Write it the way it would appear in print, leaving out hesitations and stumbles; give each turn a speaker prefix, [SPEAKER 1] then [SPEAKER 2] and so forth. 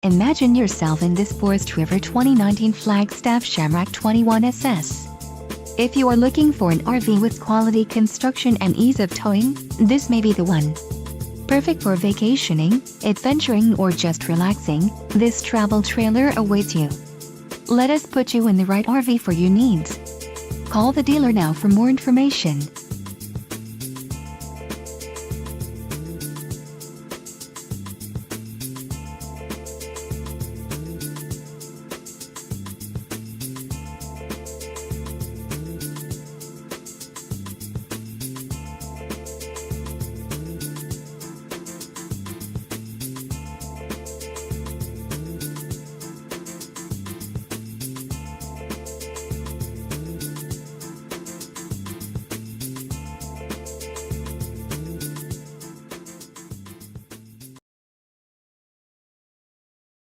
[SPEAKER 1] Imagine yourself in this Forest River 2019 Flagstaff SHAMROCK 21SS. If you are looking for an RV with quality construction and ease of towing, this may be the one. Perfect for vacationing, adventuring, or just relaxing, this travel trailer awaits you. Let us put you in the right RV for your needs. Call the dealer now for more information.